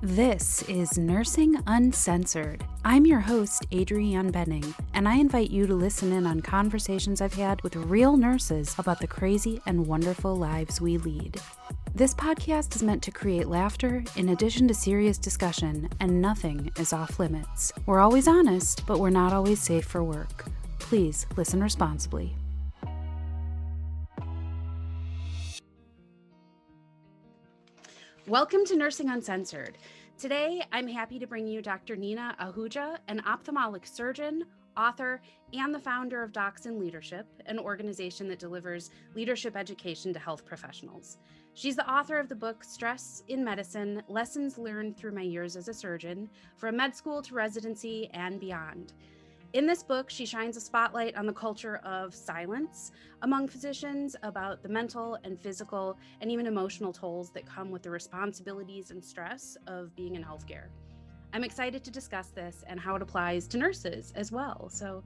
This is Nursing Uncensored. I'm your host, Adrianne Benning, and I invite you to listen in on conversations I've had with real nurses about the crazy and wonderful lives we lead. This podcast is meant to create laughter in addition to serious discussion, and nothing is off limits. We're always honest, but we're not always safe for work. Please listen responsibly. Welcome to Nursing Uncensored. Today, I'm happy to bring you Dr. Nina Ahuja, an ophthalmic surgeon, author, and the founder of Docs in Leadership, an organization that delivers leadership education to health professionals. She's the author of the book Stress in Medicine: Lessons Learned Through My Years as a Surgeon, from med school to residency and beyond. In this book, she shines a spotlight on the culture of silence among physicians about the mental and physical and even emotional tolls that come with the responsibilities and stress of being in healthcare. I'm excited to discuss this and how it applies to nurses as well. So,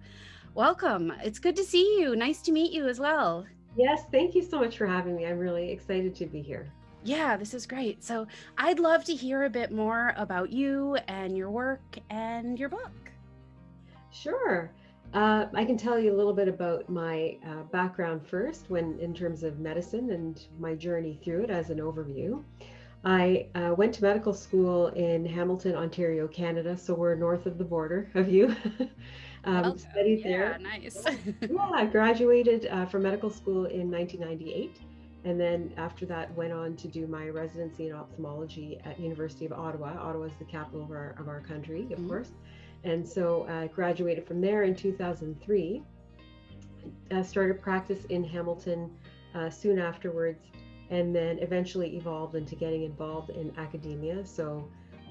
welcome. It's good to see you. Nice to meet you as well. Yes, thank you so much for having me. I'm really excited to be here. Yeah, this is great. So, I'd love to hear a bit more about you and your work and your book. Sure. I can tell you a little bit about my background first, when in terms of medicine and my journey through it as an overview. I went to medical school in Hamilton, Ontario, Canada, so we're north of the border of you. Welcome. Studied Yeah, there. nice. Yeah, I graduated from medical school in 1998, and then after that went on to do my residency in ophthalmology at University of Ottawa. Ottawa is the capital of our country, of course. And so I graduated from there in 2003. Started practice in Hamilton soon afterwards, and then eventually evolved into getting involved in academia. So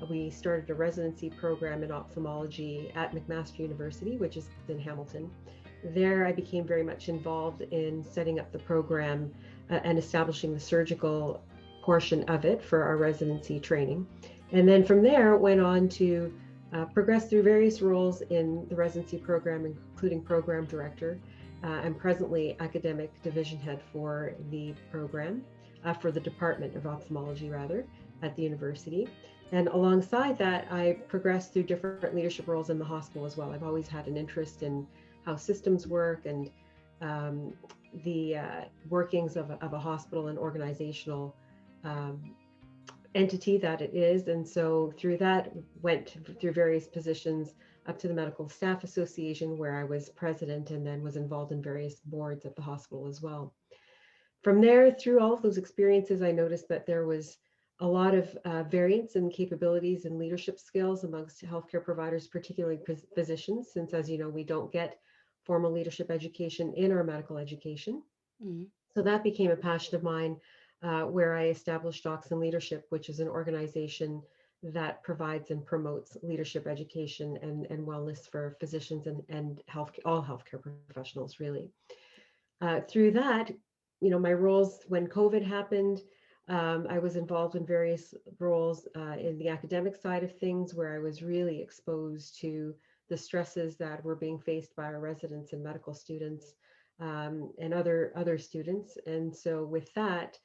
we started a residency program in ophthalmology at McMaster University, which is in Hamilton. There, I became very much involved in setting up the program and establishing the surgical portion of it for our residency training. And then from there, went on to progress through various roles in the residency program, including program director. I'm presently academic division head for the program, for the Department of Ophthalmology, rather, at the university. And alongside that, I progressed through different leadership roles in the hospital as well. I've always had an interest in how systems work and um, the workings of a hospital and organizational um, entity that it is. And so through that, went through various positions up to the Medical Staff Association, where I was president, and then was involved in various boards at the hospital as well. From there, through all of those experiences, I noticed that there was a lot of variance in capabilities and leadership skills amongst healthcare providers, particularly physicians, since, as you know, we don't get formal leadership education in our medical education. Mm-hmm. So that became a passion of mine, where I established Docs in Leadership, which is an organization that provides and promotes leadership education and wellness for physicians and all healthcare professionals, really. Through that, my roles when COVID happened, I was involved in various roles in the academic side of things, where I was really exposed to the stresses that were being faced by our residents and medical students, and other students. And so with that,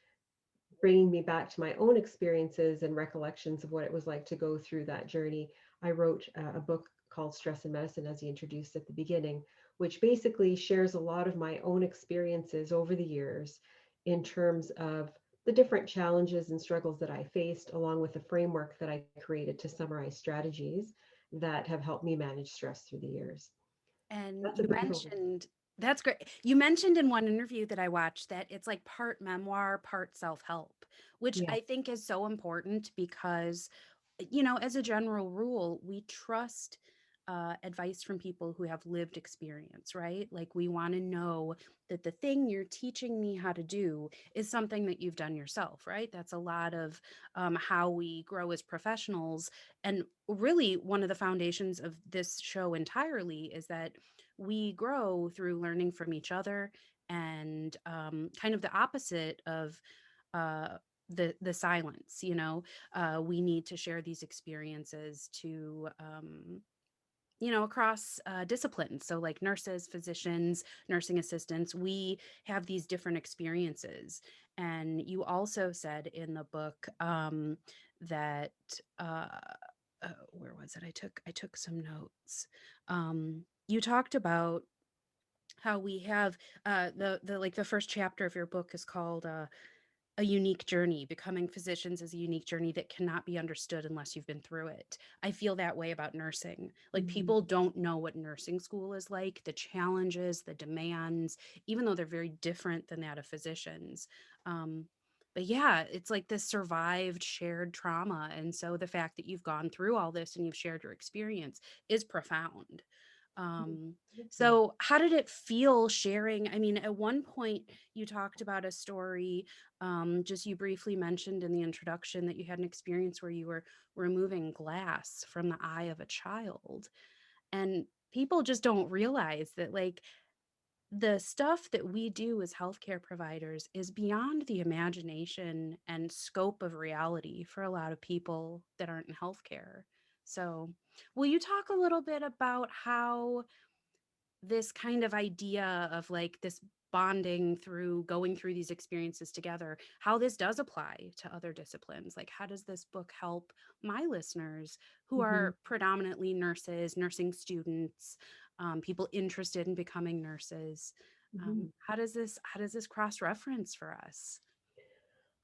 bringing me back to my own experiences and recollections of what it was like to go through that journey, I wrote a book called Stress in Medicine, as you introduced at the beginning, which basically shares a lot of my own experiences over the years in terms of the different challenges and struggles that I faced, along with the framework that I created to summarize strategies that have helped me manage stress through the years. And That's a you brief overview. mentioned, that's great. You mentioned in one interview that I watched that it's like part memoir, part self-help, which Yeah. I think is so important because, as a general rule, we trust advice from people who have lived experience, right? Like we want to know that the thing you're teaching me how to do is something that you've done yourself, right? That's a lot of how we grow as professionals. And really, one of the foundations of this show entirely is that we grow through learning from each other and kind of the opposite of uh, the silence. We need to share these experiences to across disciplines. So, like nurses, physicians, nursing assistants, we have these different experiences. And you also said in the book that where was it? I took some notes. You talked about how we have the like the first chapter of your book is called a unique journey. Becoming physicians is a unique journey that cannot be understood unless you've been through it. I feel that way about nursing. Like, Mhm. people don't know what nursing school is like, the challenges, the demands, even though they're very different than that of physicians. Um, but yeah, it's like this survived shared trauma. And so the fact that you've gone through all this and you've shared your experience is profound. Um, Thank you. so how did it feel sharing? I mean, at one point you talked about a story, just you briefly mentioned in the introduction that you had an experience where you were removing glass from the eye of a child. And people just don't realize that, like, the stuff that we do as healthcare providers is beyond the imagination and scope of reality for a lot of people that aren't in healthcare. So, will you talk a little bit about how this kind of idea of like this bonding through going through these experiences together, how this does apply to other disciplines? Like, how does this book help my listeners who Mhm. are predominantly nurses, nursing students, people interested in becoming nurses? Mhm. How does this cross reference for us?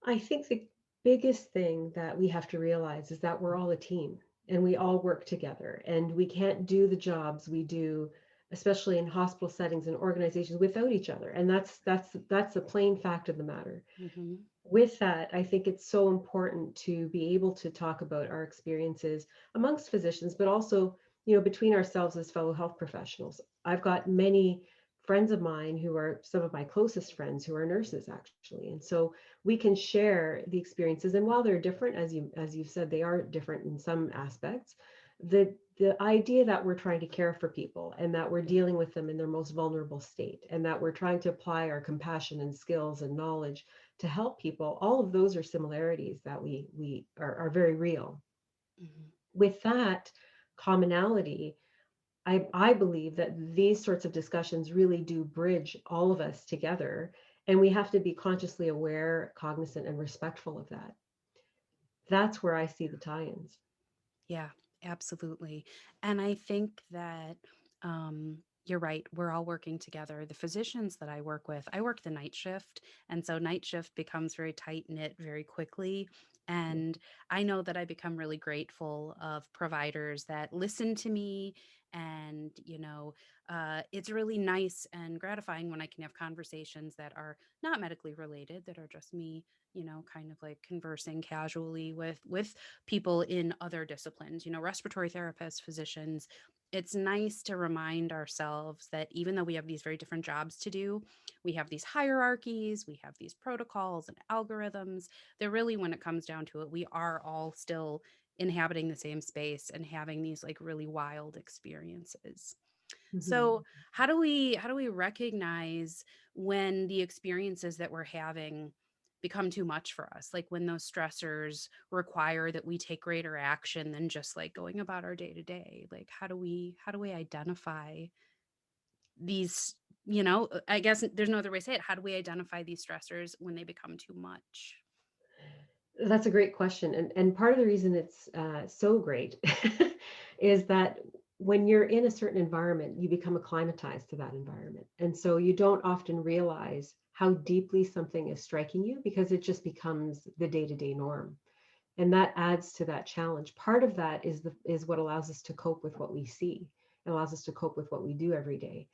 I think the biggest thing that we have to realize is that we're all a team and we all work together, and we can't do the jobs we do, especially in hospital settings and organizations, without each other. And that's the plain fact of the matter. Hmm. With that, I think it's so important to be able to talk about our experiences amongst physicians, but also, between ourselves as fellow health professionals. I've got many friends of mine who are some of my closest friends who are nurses, actually. And so we can share the experiences. And while they're different, as you've said, they are different in some aspects. The idea that we're trying to care for people and that we're dealing with them in their most vulnerable state, and that we're trying to apply our compassion and skills and knowledge to help people, all of those are similarities that we are very real. Hmm. With that commonality, I believe that these sorts of discussions really do bridge all of us together, and we have to be consciously aware, cognizant, and respectful of that. That's where I see the tie-ins. Yeah, absolutely. And I think that you're right. We're all working together. The physicians that I work with, I work the night shift. And so night shift becomes very tight knit very quickly. Yeah. And I know that I become really grateful of providers that listen to me. And, it's really nice and gratifying when I can have conversations that are not medically related, that are just me, kind of like conversing casually with people in other disciplines, respiratory therapists, physicians. It's nice to remind ourselves that even though we have these very different jobs to do, we have these hierarchies, we have these protocols and algorithms, that really, when it comes down to it, we are all still inhabiting the same space and having these like really wild experiences. Mhm. So, how do we recognize when the experiences that we're having become too much for us? Like, when those stressors require that we take greater action than just like going about our day to day. Like, how do we identify these, I guess there's no other way to say it. How do we identify these stressors when they become too much? That's a great question, and part of the reason it's so great is that when you're in a certain environment, you become acclimatized to that environment, and so you don't often realize how deeply something is striking you because it just becomes the day-to-day norm, and that adds to that challenge. Part of that is what allows us to cope with what we see and allows us to cope with what we do every day.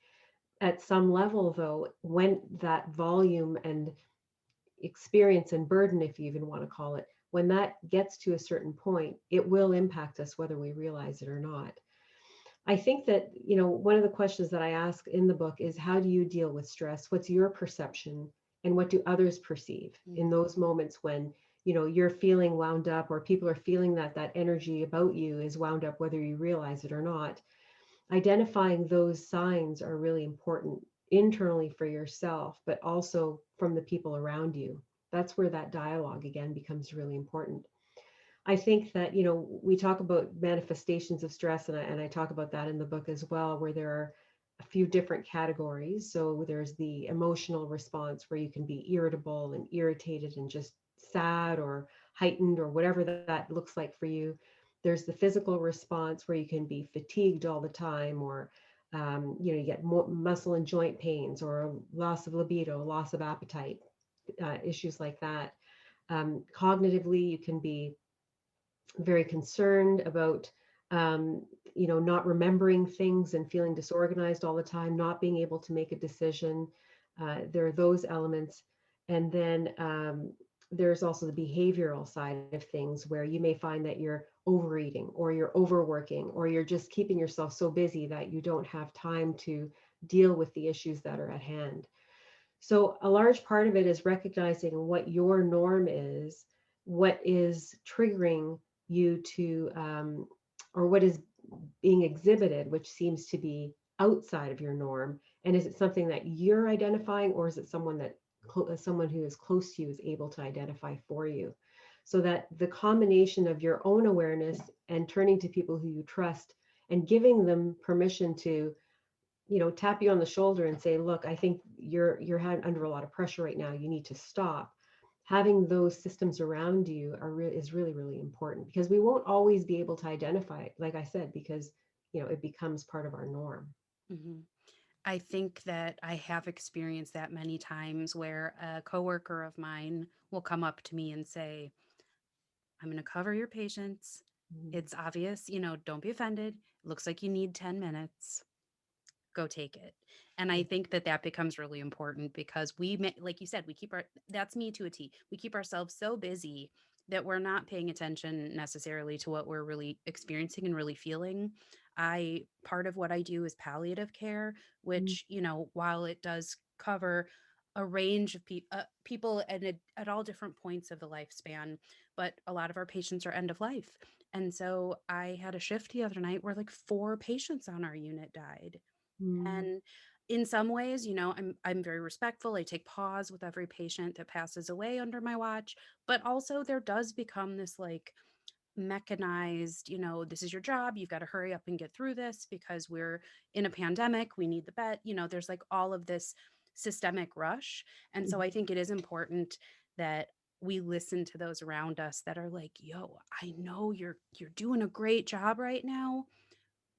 At some level, though, when that volume and experience and burden, if you even want to call it, when that gets to a certain point, it will impact us whether we realize it or not. I think that, one of the questions that I ask in the book is, how do you deal with stress? What's your perception, and what do others perceive in Mm, those moments when, you're feeling wound up, or people are feeling that energy about you is wound up, whether you realize it or not? Identifying those signs are really important internally for yourself, but also from the people around you. That's where that dialogue again becomes really important. I think that, we talk about manifestations of stress, and I talk about that in the book as well, where there are a few different categories. So there's the emotional response where you can be irritable and irritated and just sad or heightened or whatever that looks like for you. There's the physical response where you can be fatigued all the time, or you get more muscle and joint pains, or loss of libido, loss of appetite, issues like that. Cognitively, you can be very concerned about um, not remembering things and feeling disorganized all the time, not being able to make a decision. There are those elements. And then there's also the behavioral side of things where you may find that you're overeating or you're overworking or you're just keeping yourself so busy that you don't have time to deal with the issues that are at hand. So, a large part of it is recognizing what your norm is, what is triggering you to, or what is being exhibited, which seems to be outside of your norm. And is it something that you're identifying, or is it someone who is close to you is able to identify for you? So that the combination of your own awareness and turning to people who you trust and giving them permission to tap you on the shoulder and say, look, I think you're under a lot of pressure right now, you need to stop. Having those systems around you is really, really important, because we won't always be able to identify it, like I said, because it becomes part of our norm. Hmm. I think that I have experienced that many times where a coworker of mine will come up to me and say, I'm going to cover your patience. Mhm. It's obvious, don't be offended. It looks like you need 10 minutes. Go take it. And I Yeah. think that that becomes really important because like you said, we keep that's me to a T. We keep ourselves so busy that we're not paying attention necessarily to what we're really experiencing and really feeling. Part of what I do is palliative care, Mhm. which, while it does cover a range of people at all different points of the lifespan, but a lot of our patients are end of life. And so I had a shift the other night where like 4 patients on our unit died. Mhm. And in some ways, I'm very respectful. I take pause with every patient that passes away under my watch, but also there does become this like mechanized, this is your job. You've got to hurry up and get through this because we're in a pandemic. We need the bed. There's like all of this systemic rush. And so I Mhm. think it is important that we listen to those around us that are like, yo, I know you're doing a great job right now,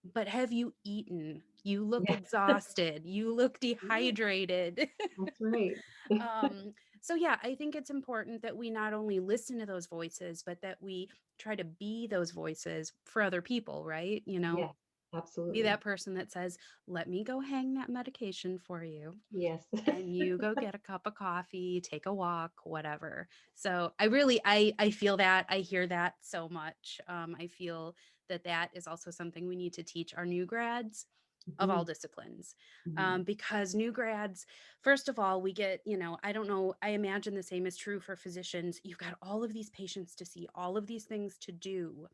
but have you eaten? You look Yeah. exhausted. You look dehydrated. That's right. um, so, yeah, I think it's important that we not only listen to those voices, but that we try to be those voices for other people, right? Yes, Be absolutely. that person that says, let me go hang that medication for you, Yes. and you go get a cup of coffee, take a walk, whatever. So I feel that. I hear that so much. I feel that that is also something we need to teach our new grads of all Mhm. disciplines. Mhm. Because new grads, first of all, we get, I don't know, I imagine the same is true for physicians. You've got all of these patients to see, all of these things to do,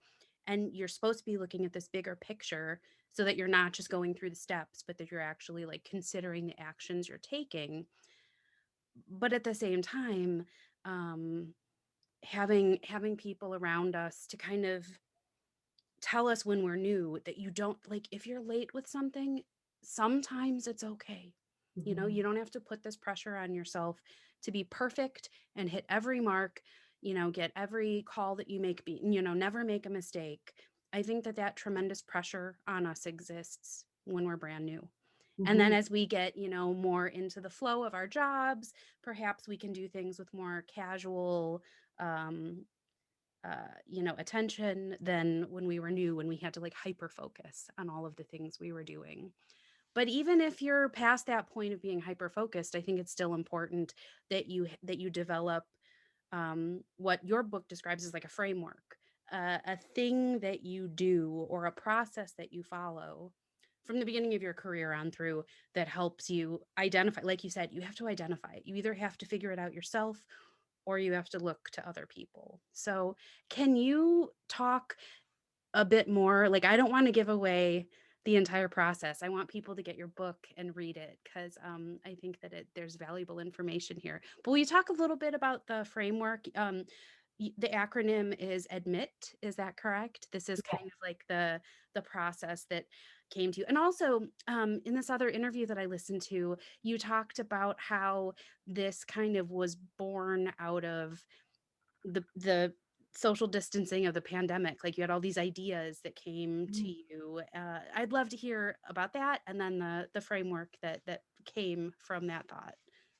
and you're supposed to be looking at this bigger picture so that you're not just going through the steps, but that you're actually like considering the actions you're taking. But at the same time, um, having people around us to kind of tell us when we're new that you don't like if you're late with something, sometimes it's okay. Mhm. You don't have to put this pressure on yourself to be perfect and hit every mark, get every call that you make be, never make a mistake. I think that that tremendous pressure on us exists when we're brand new. And then Mhm. as we get, more into the flow of our jobs, perhaps we can do things with more casual um, attention than when we were new, when we had to like hyper focus on all of the things we were doing. But even if you're past that point of being hyper focused, I think it's still important that you develop what your book describes as like a framework, a thing that you do or a process that you follow from the beginning of your career on through that helps you identify. Like you said, you have to identify it. You either have to figure it out yourself or you have to look to other people. So, can you talk a bit more? Like, I don't want to give away the entire process. I want people to get your book and read it because I think that there's valuable information here. But will you talk a little bit about the framework? The acronym is ADMIT. Is that correct? This is kind of like the process that came to you. And also, in this other interview that I listened to, you talked about how this kind of was born out of the social distancing of the pandemic, like you had all these ideas that came to you. I'd love to hear about that, and then the framework that came from that thought.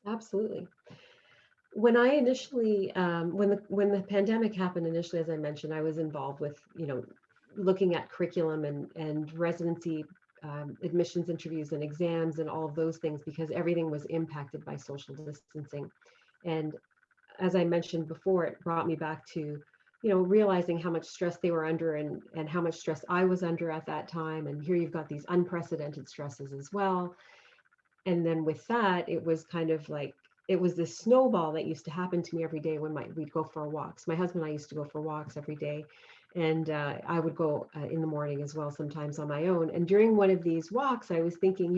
Absolutely. When I initially, when the pandemic happened initially, as I mentioned, I was involved with, looking at curriculum and residency admissions interviews and exams and all of those things because everything was impacted by social distancing. And as I mentioned before, it brought me back to, realizing how much stress they were under and how much stress I was under at that time. And here you've got these unprecedented stresses as well. And then with that, it was kind of like it was this snowball that used to happen to me every day when we'd go for walks. My husband and I used to go for walks every day, and I would go in the morning as well, sometimes on my own. And during one of these walks, I was thinking,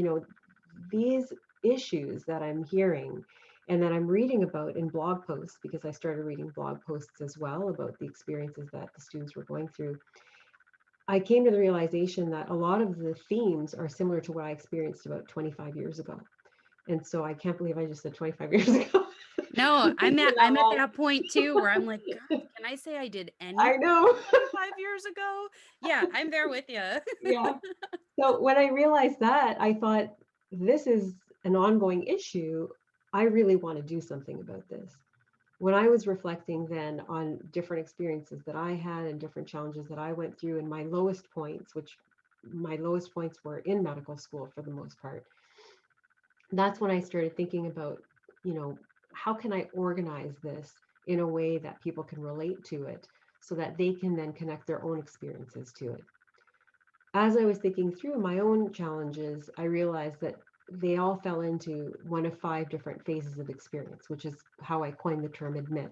these issues that I'm hearing and that I'm reading about in blog posts, because I started reading blog posts as well about the experiences that the students were going through. I came to the realization that a lot of the themes are similar to what I experienced about 25 years ago. And so I can't believe I just said 25 years ago. No, It's been that I'm at long. that point too where I'm like, God, can I say I did I anything know. 25 years ago? Yeah, I'm there with you. Yeah. So when I realized that, I thought, this is an ongoing issue. I really want to do something about this. When I was reflecting then on different experiences that I had and different challenges that I went through, and my lowest points, which my lowest points were in medical school for the most part, that's when I started thinking about, you know, how can I organize this in a way that people can relate to it so that they can then connect their own experiences to it. As I was thinking through my own challenges, I realized that they all fell into one of five different phases of experience, which is how I coined the term admit.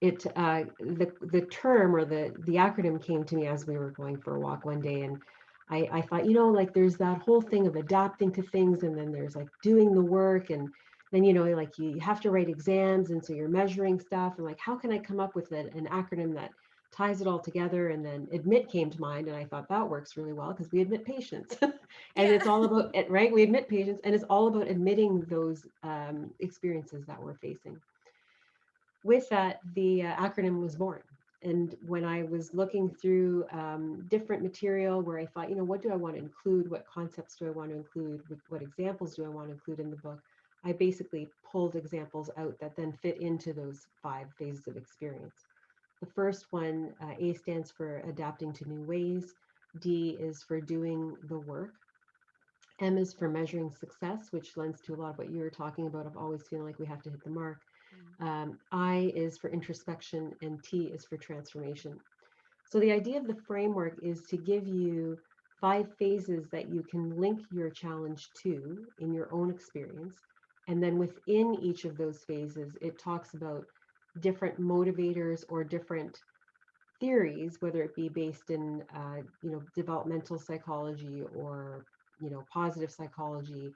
The term or the acronym came to me as we were going for a walk one day, and I thought, like there's that whole thing of adapting to things, and then there's like doing the work, and then like you have to write exams, and so you're measuring stuff, and like how can I come up with an acronym that ties it all together? And then admit came to mind, and I thought that works really well because we admit patients, and Yeah. it's all about it, right? We admit patients, and it's all about admitting those experiences that we're facing. With that, the acronym was born. And when I was looking through different material where I thought, what do I want to include? What concepts do I want to include? What examples do I want to include in the book? I basically pulled examples out that then fit into those five phases of experience. The first one, A stands for adapting to new ways. D is for doing the work. M is for measuring success, which lends to a lot of what you were talking about of always feeling like we have to hit the mark. I is for introspection, and T is for transformation. So the idea of the framework is to give you five phases that you can link your challenge to in your own experience. And then within each of those phases, it talks about different motivators or different theories, whether it be based in developmental psychology or positive psychology,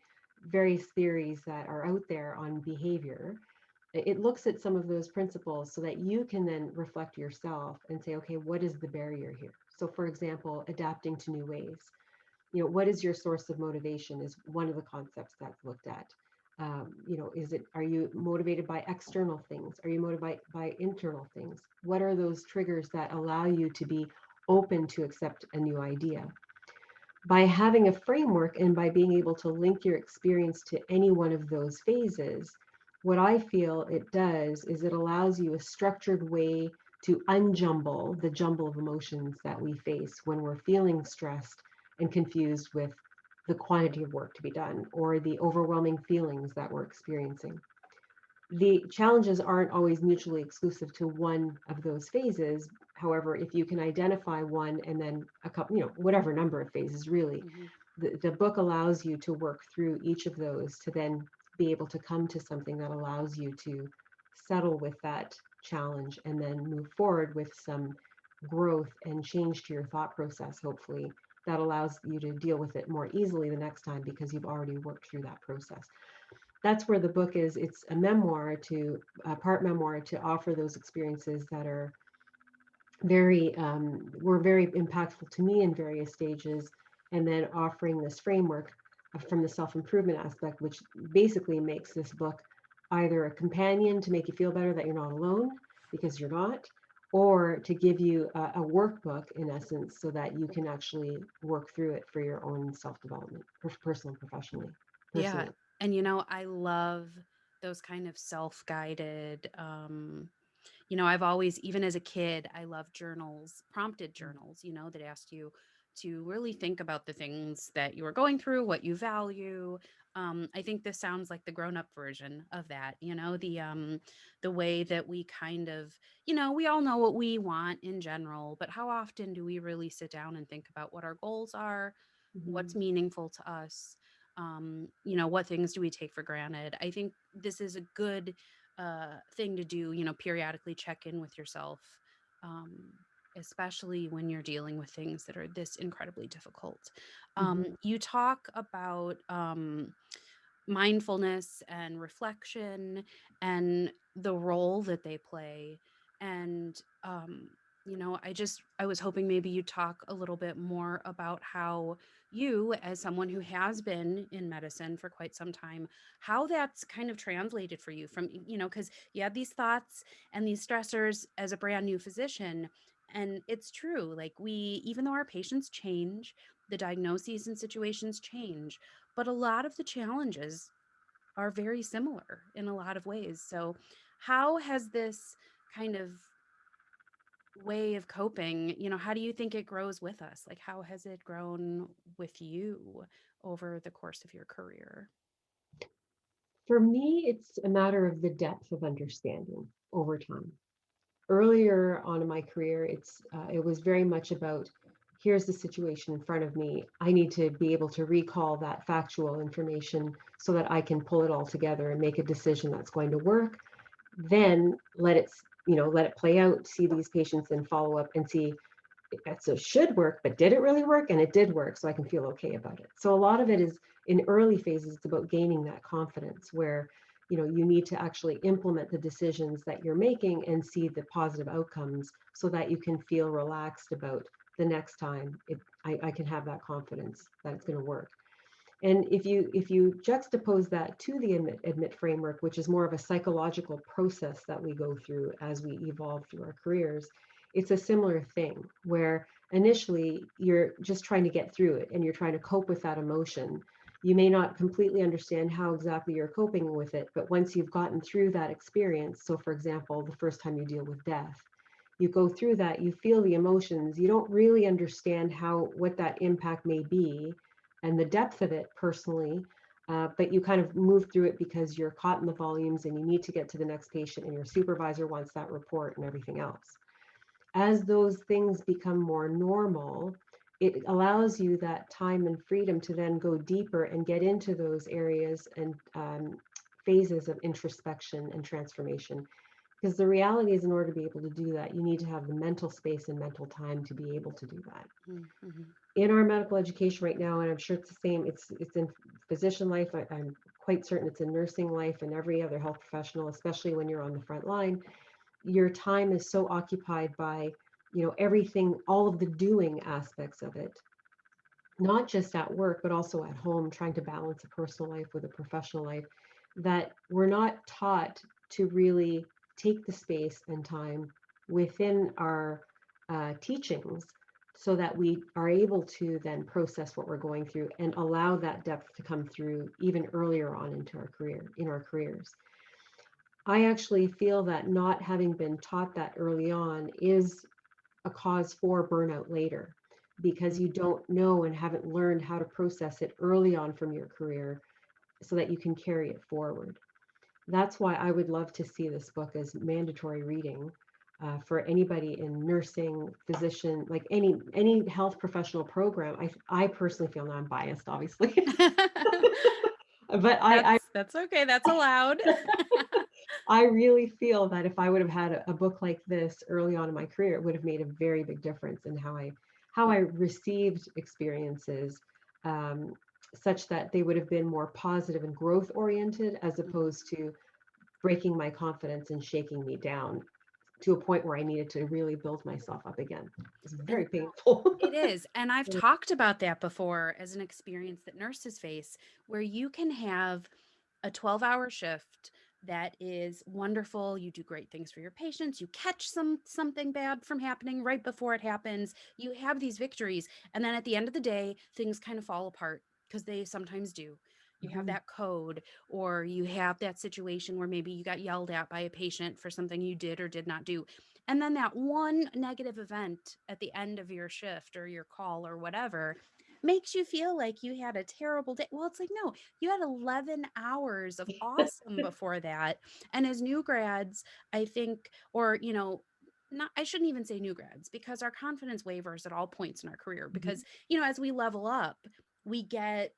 various theories that are out there on behavior. It looks at some of those principles so that you can then reflect yourself and say, okay, what is the barrier here? So for example, adapting to new ways. What is your source of motivation is one of the concepts that's looked at. Are you motivated by external things? Are you motivated by internal things? What are those triggers that allow you to be open to accept a new idea? By having a framework and by being able to link your experience to any one of those phases, what I feel it does is it allows you a structured way to unjumble the jumble of emotions that we face when we're feeling stressed and confused with the quantity of work to be done or the overwhelming feelings that we're experiencing. The challenges aren't always mutually exclusive to one of those phases. However, if you can identify one and then a couple, whatever number of phases really, Mm-hmm. the book allows you to work through each of those to then be able to come to something that allows you to settle with that challenge and then move forward with some growth and change to your thought process, hopefully, that allows you to deal with it more easily the next time because you've already worked through that process. That's where the book is. It's a memoir to part memoir to offer those experiences that are were very impactful to me in various stages, and then offering this framework from the self-improvement aspect, which basically makes this book either a companion to make you feel better that you're not alone, because you're not, or to give you a workbook in essence so that you can actually work through it for your own self-development, personal, professionally, Yeah. personally. And I love those kind of self-guided I've always, even as a kid, I loved journals, prompted journals, that asked you to really think about the things that you are going through, what you value. I think this sounds like the grown-up version of that, the way that we kind of, we all know what we want in general, but how often do we really sit down and think about what our goals are, what's Mhm. meaningful to us? What things do we take for granted? I think this is a good thing to do, periodically check in with yourself, um, especially when you're dealing with things that are this incredibly difficult. Mhm. You talk about mindfulness and reflection and the role that they play. And, I was hoping maybe you'd talk a little bit more about how you, as someone who has been in medicine for quite some time, how that's kind of translated for you from, because you had these thoughts and these stressors as a brand new physician. And it's true, like even though our patients change, the diagnoses and situations change, but a lot of the challenges are very similar in a lot of ways. So, how has this kind of way of coping, how do you think it grows with us? Like, how has it grown with you over the course of your career? For me, it's a matter of the depth of understanding over time. Earlier on in my career, it was very much about here's the situation in front of me. I need to be able to recall that factual information so that I can pull it all together and make a decision that's going to work. Then let it play out, see these patients and follow up and see so it should work, but did it really work? And it did work, so I can feel okay about it. So a lot of it is in early phases, it's about gaining that confidence where you need to actually implement the decisions that you're making and see the positive outcomes so that you can feel relaxed about the next time I can have that confidence that it's going to work. And if you juxtapose that to the admit framework, which is more of a psychological process that we go through as we evolve through our careers, it's a similar thing where initially you're just trying to get through it and you're trying to cope with that emotion. You may not completely understand how exactly you're coping with it, but once you've gotten through that experience, so for example, the first time you deal with death, you go through that, you feel the emotions, you don't really understand what that impact may be and the depth of it personally, but you kind of move through it because you're caught in the volumes and you need to get to the next patient and your supervisor wants that report and everything else. As those things become more normal, it allows you that time and freedom to then go deeper and get into those areas and phases of introspection and transformation. Because the reality is, in order to be able to do that, you need to have the mental space and mental time to be able to do that. Mm-hmm. In our medical education right now, and I'm sure it's the same, it's in physician life. I'm quite certain it's in nursing life and every other health professional, especially when you're on the front line. Your time is so occupied by, everything, all of the doing aspects of it, not just at work, but also at home, trying to balance a personal life with a professional life, that we're not taught to really take the space and time within our teachings so that we are able to then process what we're going through and allow that depth to come through even earlier on in our careers. I actually feel that not having been taught that early on is a cause for burnout later because you don't know and haven't learned how to process it early on from your career so that you can carry it forward. That's why I would love to see this book as mandatory reading for anybody in nursing, physician, like any health professional program. I personally feel, now I'm biased, obviously, but That's okay. That's allowed. I really feel that if I would have had a book like this early on in my career, it would have made a very big difference in how I received experiences, um, such that they would have been more positive and growth oriented as opposed to breaking my confidence and shaking me down to a point where I needed to really build myself up again. It's And very painful. it is. And I've talked about that before as an experience that nurses face, where you can have a 12-hour shift, that is wonderful. You do great things for your patients. You catch something bad from happening right before it happens. You have these victories, and then at the end of the day, things kind of fall apart because they sometimes do. You have Mhm. that code, or you have that situation where maybe you got yelled at by a patient for something you did or did not do. And then that one negative event at the end of your shift or your call or whatever makes you feel like you had a terrible day. Well, it's like, no, you had 11 hours of awesome before that. And as new grads, I think, or, not, I shouldn't even say new grads because our confidence wavers at all points in our career Mhm. because, as we level up, we get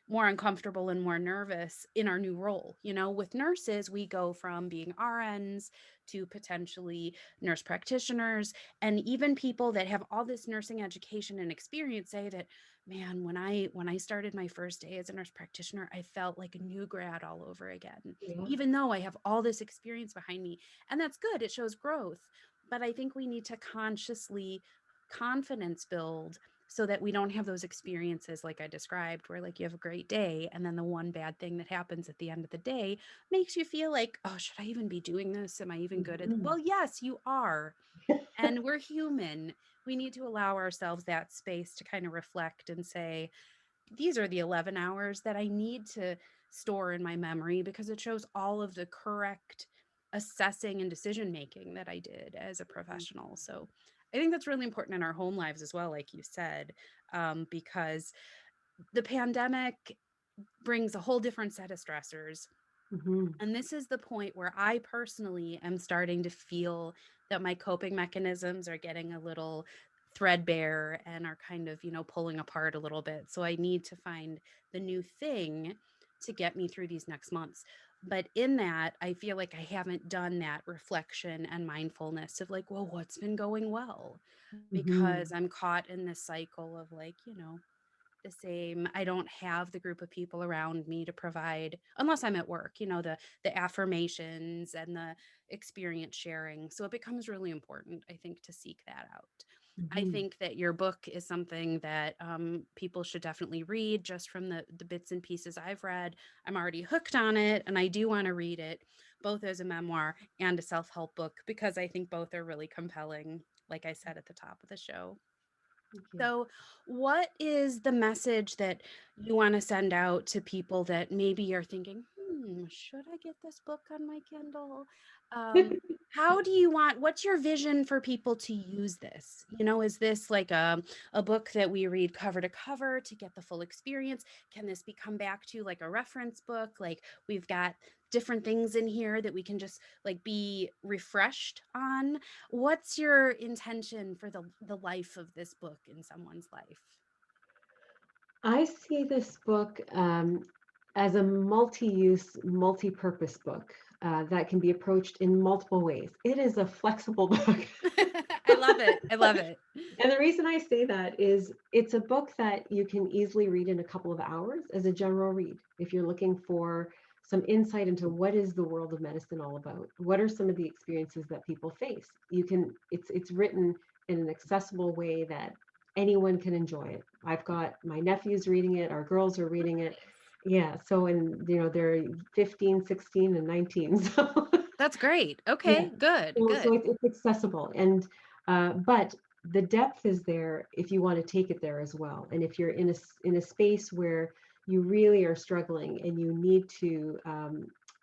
more uncomfortable and more nervous in our new role. With nurses, we go from being RNs to potentially nurse practitioners, and even people that have all this nursing education and experience say that, man, when I started my first day as a nurse practitioner, I felt like a new grad all over again, Yeah. even though I have all this experience behind me. And that's good, it shows growth. But I think we need to consciously confidence build so that we don't have those experiences like I described, where like you have a great day and then the one bad thing that happens at the end of the day makes you feel like, oh, should I even be doing this? Am I even good at it? Mhm. Well, yes, you are. And we're human. We need to allow ourselves that space to kind of reflect and say, these are the 11 hours that I need to store in my memory because it shows all of the correct assessing and decision making that I did as a professional. So I think that's really important in our home lives as well, like you said, because the pandemic brings a whole different set of stressors. Mhm. And this is the point where I personally am starting to feel that my coping mechanisms are getting a little threadbare and are kind of, pulling apart a little bit. So I need to find the new thing to get me through these next months. But in that, I feel like I haven't done that reflection and mindfulness of like, well, what's been going well? Because Mhm. I'm caught in this cycle of like, the same. I don't have the group of people around me to provide unless I'm at work, the affirmations and the experience sharing. So it becomes really important, I think, to seek that out. I Mhm. think that your book is something that people should definitely read just from the bits and pieces I've read. I'm already hooked on it and I do want to read it both as a memoir and a self help book because I think both are really compelling, like I said at the top of the show. Thank you. So, what is the message that you want to send out to people that maybe are thinking, should I get this book on my Kindle? Um, how do you want, what's your vision for people to use this? Is this like a book that we read cover to cover to get the full experience? Can this be come back to like a reference book? Like we've got different things in here that we can just like be refreshed on. What's your intention for the life of this book in someone's life? I see this book as a multi-use, multi-purpose book that can be approached in multiple ways. It is a flexible book. I love it. I love it. And the reason I say that is it's a book that you can easily read in a couple of hours as a general read. If you're looking for some insight into what is the world of medicine all about, what are some of the experiences that people face, it's written in an accessible way that anyone can enjoy it. I've got my nephews reading it, our girls are reading it. Yeah, so and they're 15, 16 and 19. So That's great. yeah. Okay, good, So good. it's accessible, and but the depth is there if you want to take it there as well. And if you're in a space where you really are struggling and you need to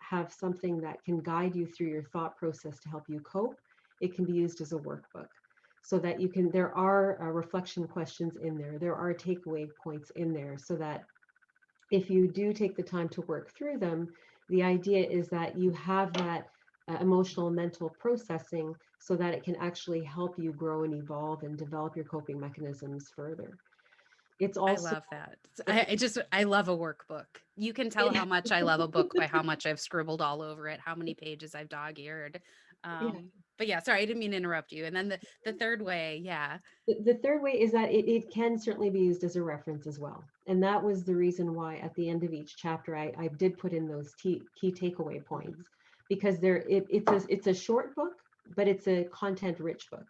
have something that can guide you through your thought process to help you cope, it can be used as a workbook. So that you can, there are reflection questions in there. There are takeaway points in there, so that if you do take the time to work through them, the idea is that you have that emotional and mental processing so that it can actually help you grow and evolve and develop your coping mechanisms further. It's I also, love that. it, I love a workbook. You can tell how it, much I love a book by how much I've scribbled all over it, how many pages I've dog-eared. yeah. But yeah, sorry, I didn't mean to interrupt you. And then the third way, yeah. The third way is that it can certainly be used as a reference as well. And that was the reason why at the end of each chapter, I did put in those key takeaway Mhm. points because it's a short book, but it's a content rich book.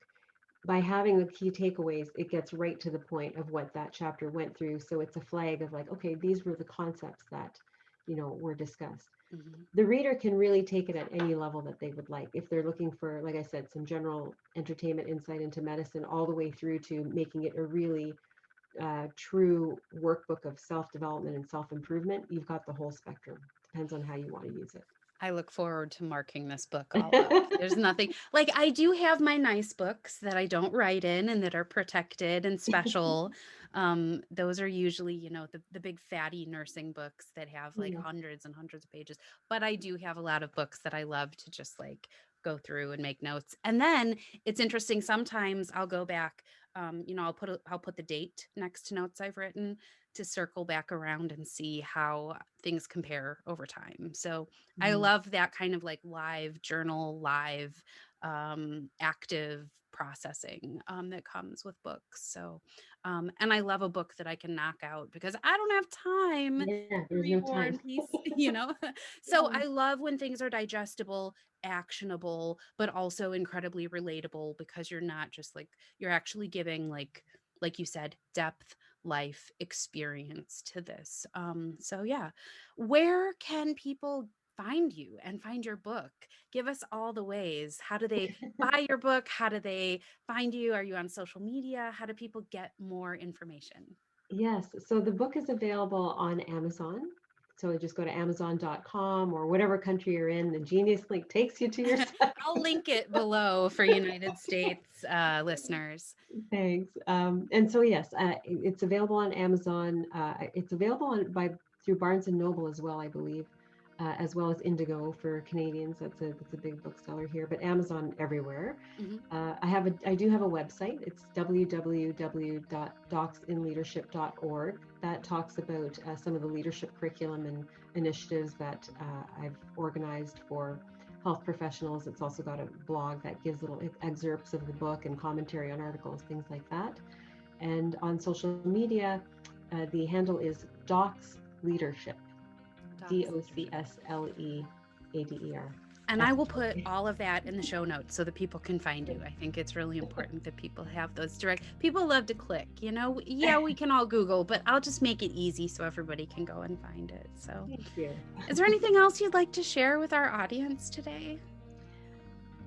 By having the key takeaways, it gets right to the point of what that chapter went through. So it's a flag of like, okay, these were the concepts that, were discussed. Mhm. the reader can really take it at any level that they would like. If they're looking for, like I said, some general entertainment insight into medicine, all the way through to making it a really true workbook of self-development and self-improvement, you've got the whole spectrum. Depends on how you want to use I look forward to marking this book all up. There's nothing like I do have my nice books that I don't write in and that are protected and special. Those are usually, the big fatty nursing books that have like Yeah. hundreds and hundreds of pages. But I do have a lot of books that I love to just like go through and make notes. And then it's interesting. Sometimes I'll go back. I'll put the date next to notes I've written to circle back around and see how things compare over time. So I Mhm. love that kind of like live journal, live active processing that comes with books. So, and I love a book that I can knock out because I don't have time Yeah, to there's read no War time. and Peace. So Yeah. I love when things are digestible, actionable, but also incredibly relatable because you're not just like, you're actually giving like you said, depth, life experience to this. So yeah, where can people find you and find your book? Give us all the ways. How do they buy your book? How do they find you? Are you on social media? How do people get more information? Yes. So the book is available on Amazon. So just go to amazon.com or whatever country you're in. The Genius link takes you to your site. I'll link it below for United States listeners. Thanks. And so yes, it's available on Amazon. It's available through Barnes and Noble as well, I believe, as well as Indigo for Canadians. That's a big bookseller here, but Amazon everywhere. Mhm. I do have a website. It's www.docsinleadership.org. That talks about some of the leadership curriculum and initiatives that I've organized for health professionals. It's also got a blog that gives little excerpts of the book and commentary on articles, things like that. And on social media, the handle is Docs Leadership, Docs DOCSLEADER. And I That's will put all of that in the show notes so that people can find you. I think it's really important that people have those direct. People love to click, Yeah, we can all Google, but I'll just make it easy so everybody can go and find it. So, Thank you. is there anything else you'd like to share with our audience today?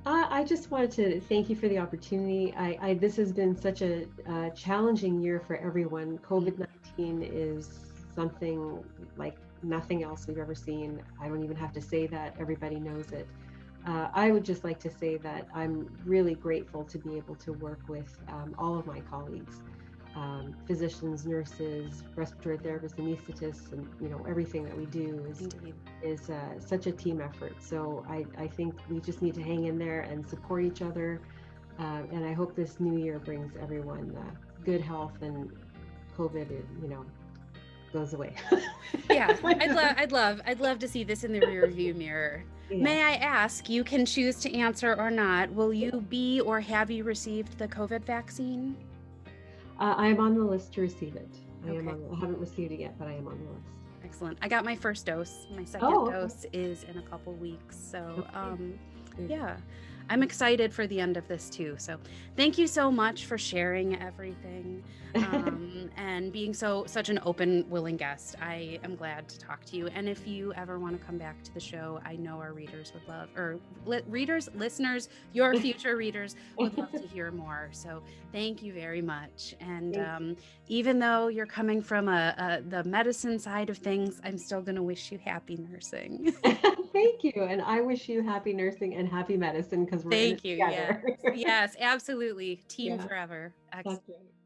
I just wanted to thank you for the opportunity. This has been such a challenging year for everyone. COVID-19 is something like nothing else we've ever seen. I don't even have to say that. Everybody knows it. I would just like to say that I'm really grateful to be able to work with all of my colleagues, physicians, nurses, respiratory therapists, anesthetists, and everything that we do Indeed. is such a team effort. So I think we just need to hang in there and support each other. And I hope this new year brings everyone good health and COVID, goes away. Yeah, I'd love to see this in the rear view mirror. Yeah. May I ask, you can choose to answer or not, will you be or have you received the COVID vaccine? I am on the list to receive it. Okay. I haven't received it yet, but I am on the list. Excellent. I got my first dose. My second Oh, okay. dose is in a couple weeks. So, Okay. Good. yeah, I'm excited for the end of this too. So, thank you so much for sharing everything and being such an open, willing guest. I am glad to talk to you. And if you ever want to come back to the show, I know our readers would love, or listeners, your future readers would love to hear more. So, thank you very much. And Thanks. even though you're coming from the medicine side of things, I'm still going to wish you happy nursing. Thank you. And I wish you happy nursing and happy medicine because we're in it Thank you. Yes. together. Yes, absolutely. Team Yeah, forever. that's Excellent. right.